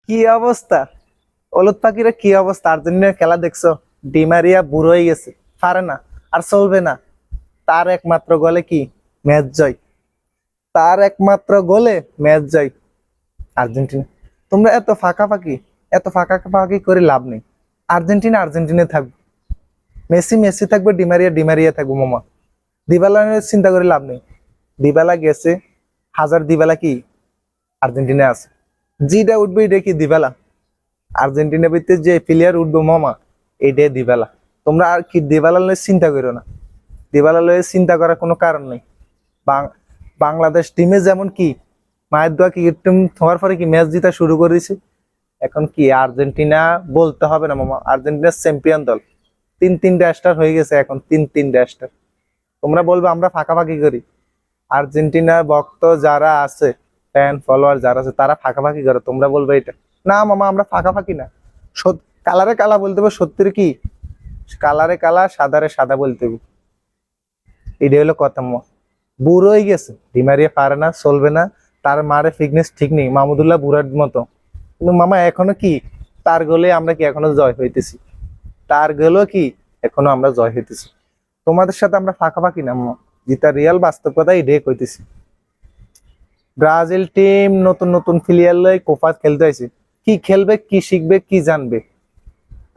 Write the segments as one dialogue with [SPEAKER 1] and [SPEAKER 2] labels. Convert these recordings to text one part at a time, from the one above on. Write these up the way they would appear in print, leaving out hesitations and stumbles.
[SPEAKER 1] কি অবস্থা? হলুদ পাখিরা কি অবস্থা? আর্জেন্টিনার খেলা দেখছো? ডিমারিয়া বুড়ো হয়ে গেছে, পারে না, আর চলবে না। তার একমাত্র গোলে কি ম্যাচ জয়। তার একমাত্র গোলে ম্যাচ জয় আর্জেন্টিনা। তোমরা এত ফাঁকা ফাঁকি করে লাভ নেই। আর্জেন্টিনা আর্জেন্টিনা থাকবে, মেসি মেসি থাকবে, ডিমারিয়া ডিমারিয়া থাকবে। মামা দিবালা নিয়ে চিন্তা করে লাভ নেই। দিবালা গেছে, হাজার দিবালা কি আর্জেন্টিনা আছে। জিটা উঠবে এটা কি দিবালা। আর্জেন্টিনা ভিতরে যে প্লেয়ার উঠবো মামা, এটাই দিবালা। তোমরা আর কি দিবালা লয়ে চিন্তা করো না। দিবালা লয়ে চিন্তা করার কোনো কারণ নেই। বাংলাদেশ টিমে যেমন কি মায়ের দোয়া ক্রিকেট টিম হওয়ার পরে কি ম্যাচ জিতা শুরু করেছে, এখন কি আর্জেন্টিনা বলতে হবে না মামা। আর্জেন্টিনার চ্যাম্পিয়ন দল, তিনটা স্টার হয়ে গেছে এখন, তিনটা স্টার। তোমরা বলবে আমরা ফাঁকাফাঁকি করি। আর্জেন্টিনার ভক্ত যারা আছে, ফ্যান ফলোয়ার যারা আছে, তারা ফাঁকাফাঁকি করে। তোমরা বলবে এটা না মামা, আমরা ফাঁকাফাঁকি না। কালারে কালা বলতে হবে, সত্যির কি কালারে কালা, সাদারে সাদা বলতে হবে। এটাই হলো কথা মামা। বুড়ো হয়ে গেছে, ডিমারিয়া পারে না, চলবে না। তার মারে ফিটনেস ঠিক নেই, মাহমুদুল্লাহ বুড়ার মতো। কিন্তু মামা এখনো কি তার গোলে আমরা কি এখনো জয় হইতেছি। তার গোলও কি এখনো আমরা জয় হইতেছি। তোমাদের সাথে আমরা ফাঁকাফাঁকি না মামা, যেটা রিয়াল বাস্তব কথা এটাই কইতেছি। ব্রাজিল টিম নতুন নতুন প্লেয়ার লই কোপা খেলতে আইছে। কি খেলবে, কি শিখবে, কি জানবে?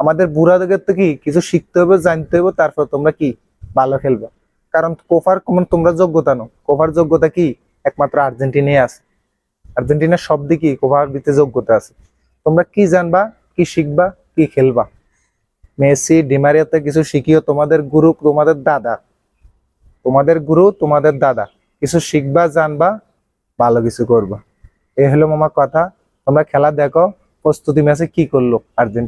[SPEAKER 1] আমাদের বুড়াদের তো কি কিছু শিখতে হবে, জানতে হবে, তারপর তোমরা কি ভালো খেলবে। কারণ কোপার তোমরা যোগ্যতা নো, কোপার যোগ্যতা কি একমাত্র আর্জেন্টিনাই আছে। আর্জেন্টিনার সব দিকে কোপার ভিতরে যোগ্যতা আছে। তোমরা কি জানবা, কি শিখবা, কি খেলবা? মেসি ডিমারিয়াতে কিছু শিখিও। তোমাদের গুরু তোমাদের দাদা, তোমাদের গুরু তোমাদের দাদা। কিছু শিখবা, জানবা, ভালো কিছু করবা। এই হলো মামা কথা। তোমরা খেলা দেখো, প্রস্তুতি ম্যাচে কি করলো আর্জেন্টিনা।